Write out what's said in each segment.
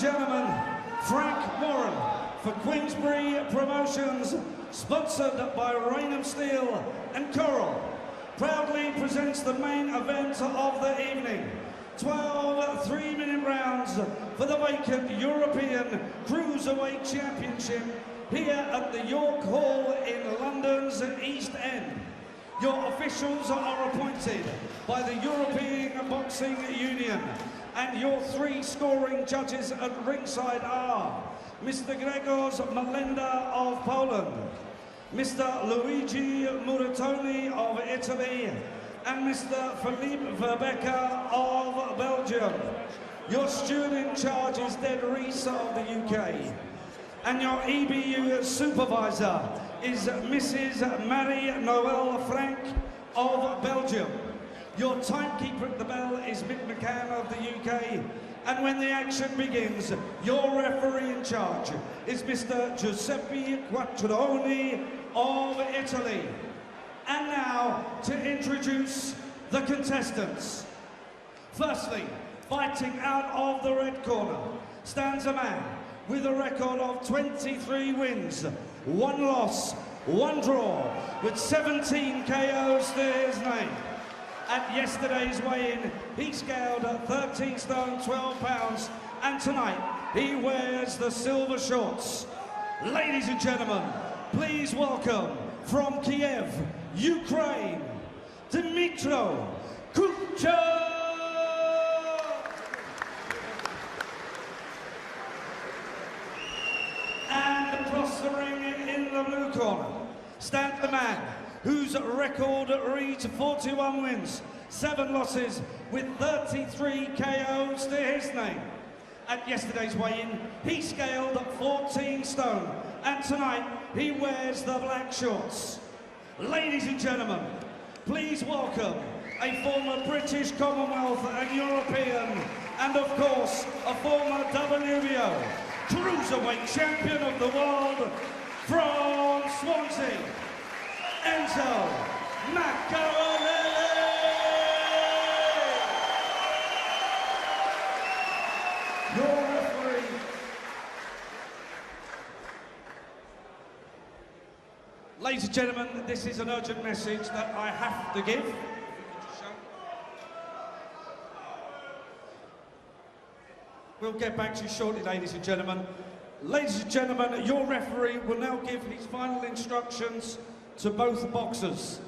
gentlemen, Frank Warren for Queensbury Promotions, sponsored by Raynham Steel and Coral, proudly presents the main event of the evening. 12 3-minute rounds for the vacant European Cruiserweight Championship here at the York Hall in London's East End. Your officials are appointed by the European Boxing Union, and your 3 scoring judges at ringside are Mr. Grzegorz Malenda of Poland, Mr. Luigi Muratoni of Italy, and Mr. Philippe Verbecker of Belgium. Your steward in charge is Ded Rees of the UK. And your EBU supervisor is Mrs. Marie-Noël Frank of Belgium. Your timekeeper at the bell is Mick McCann of the UK. And when the action begins, your referee in charge is Mr. Giuseppe Quattroni of Italy. And now, to introduce the contestants. Firstly, fighting out of the red corner, stands a man with a record of 23 wins, 1 loss, 1 draw, with 17 KOs to his name. At yesterday's weigh-in, he scaled at 13 stone 12 pounds, and tonight he wears the silver shorts. Ladies and gentlemen, please welcome from Kiev, Ukraine, Dmytro Kucher! And across the ring in the blue corner, stands the man whose record reads 41 wins, 7 losses, with 33 KOs to his name. At yesterday's weigh-in, he scaled 14 stone, and tonight he wears the black shorts. Ladies and gentlemen, please welcome a former British, Commonwealth and European, and of course, a former WBO Cruiserweight Champion of the world, from Swansea, Enzo Maccarinelli! Your referee. Ladies and gentlemen, this is an urgent message that I have to give. We'll get back to you shortly, ladies and gentlemen. Ladies and gentlemen, your referee will now give his final instructions to both boxers.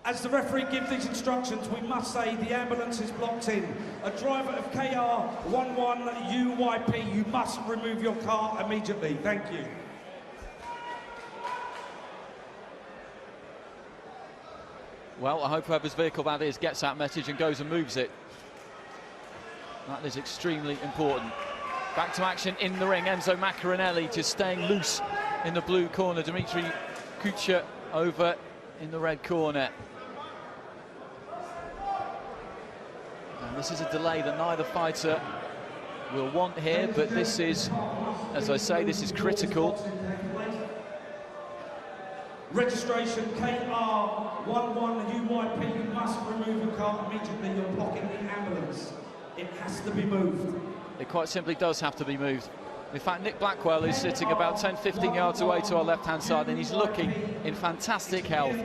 As the referee gives these instructions, we must say the ambulance is blocked in. A driver of KR11UYP, you must remove your car immediately. Thank you. Well, I hope whoever's vehicle that is gets that message and goes and moves it. That is extremely important. Back to action in the ring. Enzo Maccarinelli just staying loose in the blue corner. Dmytro Kucher over in the red corner. And this is a delay that neither fighter will want here, but this is, as I say, this is critical. Registration KR11UYP, you must remove your car immediately. You're blocking the ambulance. It has to be moved. It quite simply does have to be moved. In fact, Nick Blackwell is sitting about 10-15 yards away to our left-hand side, and he's looking in fantastic health.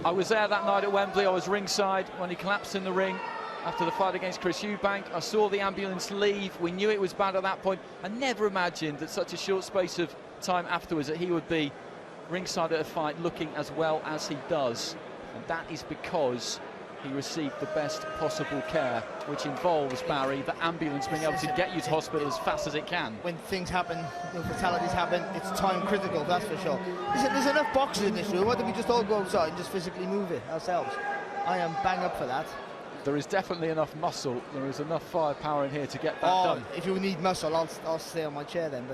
I was there that night at Wembley. I was ringside when he collapsed in the ring after the fight against Chris Eubank. I saw the ambulance leave. We knew it was bad at that point. I never imagined that such a short space of time afterwards that he would be ringside at a fight looking as well as he does. And that is because he received the best possible care, which involves, Barry, the ambulance being able to get you to hospital as fast as it can. When things happen, when fatalities happen, it's time critical, that's for sure. There's enough boxes in this room. Why don't we just all go outside and just physically move it ourselves? I am bang up for that. There is definitely enough muscle. There is enough firepower in here to get that done. If you need muscle, I'll stay on my chair then.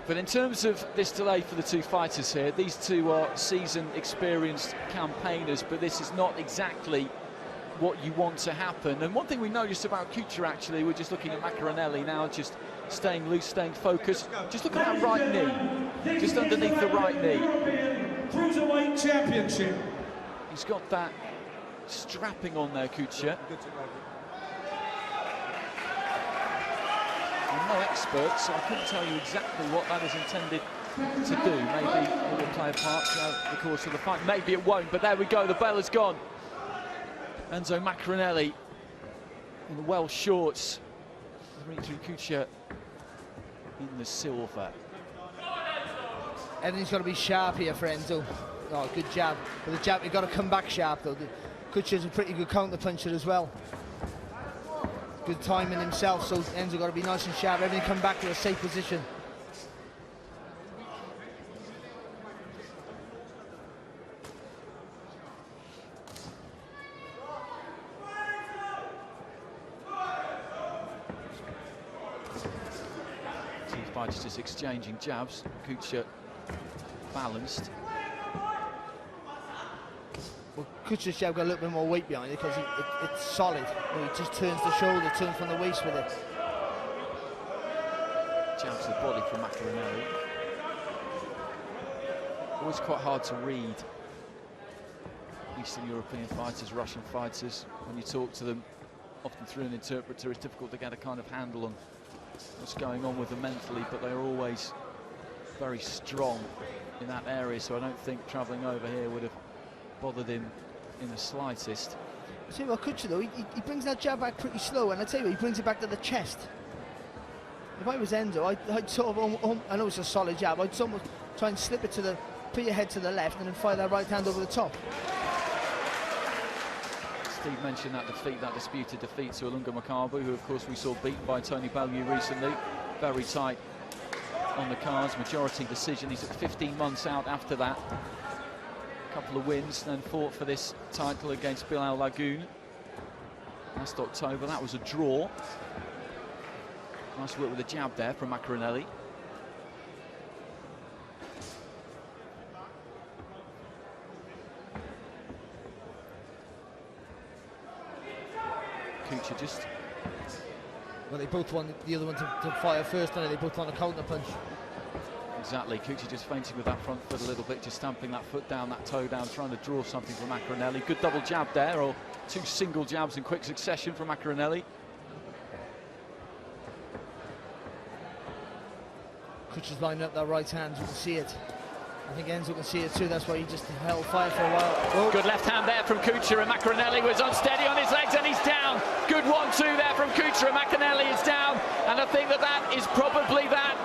But in terms of this delay for the two fighters here, these two are seasoned, experienced campaigners, but this is not exactly what you want to happen. And one thing we noticed about Kucher, actually, we're just looking at Maccarinelli now, just staying loose, staying focused. Just look at that right knee, just underneath the right knee. Cruiserweight Championship. He's got that strapping on there, Kucher. I'm no expert, so I couldn't tell you exactly what that is intended to do. Maybe it will play a part throughout the course of the fight. Maybe it won't, but there we go. The bell has gone. Enzo Maccarinelli in the Welsh shorts. Dmytro Kucher in the silver. Everything's got to be sharp here for Enzo. Oh, good jab. But the jab, you've got to come back sharp, though. Kucher's a pretty good counter-puncher as well. Good timing himself, so Enzo got to be nice and sharp. Everything come back to a safe position. Two fighters just exchanging jabs. Kucher balanced. Well, Kucher's jab got a little bit more weight behind it because it's solid. You know, he just turns the shoulder, turns from the waist with it. Jabs the body from Maccarinelli. Always quite hard to read Eastern European fighters, Russian fighters. When you talk to them, often through an interpreter, it's difficult to get a kind of handle on what's going on with them mentally, but they're always very strong in that area, so I don't think travelling over here would have bothered him in the slightest. I tell you what, Kucher though, he brings that jab back pretty slow, and I tell you what, he brings it back to the chest. If I was Enzo, I'd sort of, I know it's a solid jab, I'd almost try and slip it to the, put your head to the left and then fire that right hand over the top. Steve mentioned that defeat, that disputed defeat to Enzo Maccarinelli, who of course we saw beaten by Tony Bellew recently. Very tight on the cards, majority decision. He's at 15 months out after that. A couple of wins, then fought for this title against Bilal Lagoon last October. That was a draw. Nice work with the jab there from Maccarinelli. Kucher just... Well, they both want the other one to fire first, and they both want a counter punch. Exactly, Kucher just feinting with that front foot a little bit, just stamping that foot down, that toe down, trying to draw something from Maccarinelli. Good double jab there, or two single jabs in quick succession from Maccarinelli. Kucher's lining up that right hand, you can see it. I think Enzo can see it too, that's why he just held fire for a while. Oh. Good left hand there from Kucher, and Maccarinelli was unsteady on his legs and he's down. Good 1-2 there from Kucher, and Maccarinelli is down. And I think that is probably that.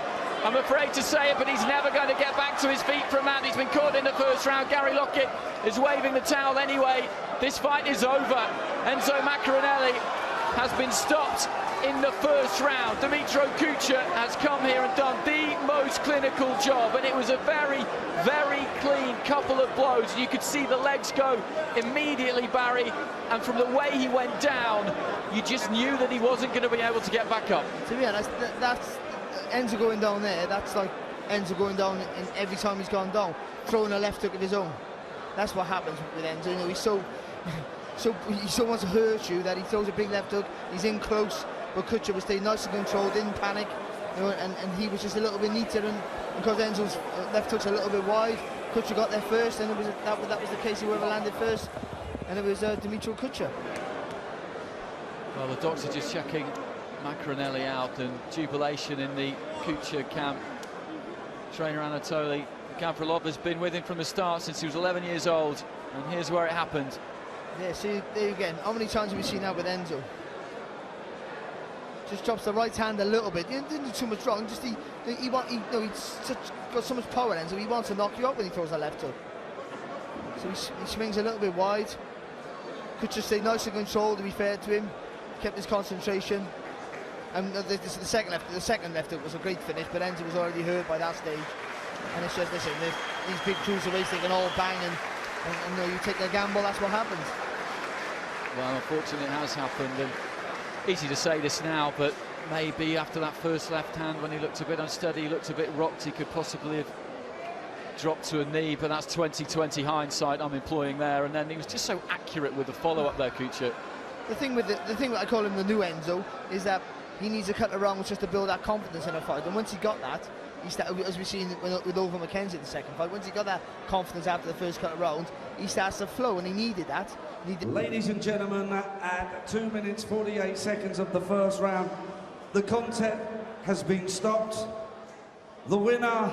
I'm afraid to say it, but he's never going to get back to his feet from that. He's been caught in the first round. Gary Lockett is waving the towel anyway. This fight is over. Enzo Maccarinelli has been stopped in the first round. Dmytro Kucher has come here and done the most clinical job, and it was a very, very clean couple of blows. You could see the legs go immediately, Barry, and from the way he went down, you just knew that he wasn't going to be able to get back up. To be honest, that's Enzo going down there. That's like Enzo going down in every time he's gone down, throwing a left hook of his own. That's what happens with Enzo. You know, he so wants to hurt you that he throws a big left hook. He's in close, but Kucher was staying nice and controlled, didn't panic, you know, and he was just a little bit neater. And because Enzo's left hook's a little bit wide, Kucher got there first, and that was the case. Whoever landed first, and it was Dmytro Kucher. Well, the doctor just checking Maccarinelli out, and jubilation in the Kucher camp. Trainer Anatoly Gavrilov has been with him from the start since he was 11 years old, and here's where it happened. Yeah, see, there again, how many times have we seen that with Enzo? Just drops the right hand a little bit. He didn't do too much wrong, just he's got so much power, Enzo, he wants to knock you out when he throws that left hook. So he swings a little bit wide. Could just stay nice and controlled, to be fair to him. Kept his concentration. And the second left hook was a great finish, but Enzo was already hurt by that stage. And it's just, listen, these big cruiserweights, they can all bang, and you know, you take a gamble, that's what happens. Well, unfortunately it has happened, and easy to say this now, but maybe after that first left hand, when he looked a bit unsteady, he looked a bit rocked, he could possibly have dropped to a knee, but that's 20/20 hindsight I'm employing there, and then he was just so accurate with the follow-up there, Kucher. The thing that I call him the new Enzo is that he needs a couple of rounds just to build that confidence in a fight, and once he got that, he started, as we've seen with Over McKenzie in the second fight, once he got that confidence after the first couple of rounds, he starts to flow, and he needed that. Ladies and gentlemen, at 2 minutes 48 seconds of the first round, the contest has been stopped. The winner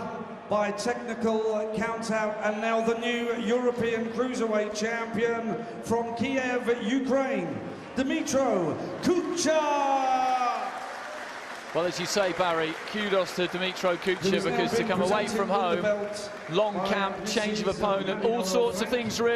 by technical count-out, and now the new European Cruiserweight champion from Kiev, Ukraine, Dmytro Kucher! Well, as you say, Barry, kudos to Dmytro Kucher, because to come away from home, long camp, change of opponent, all sorts of things really.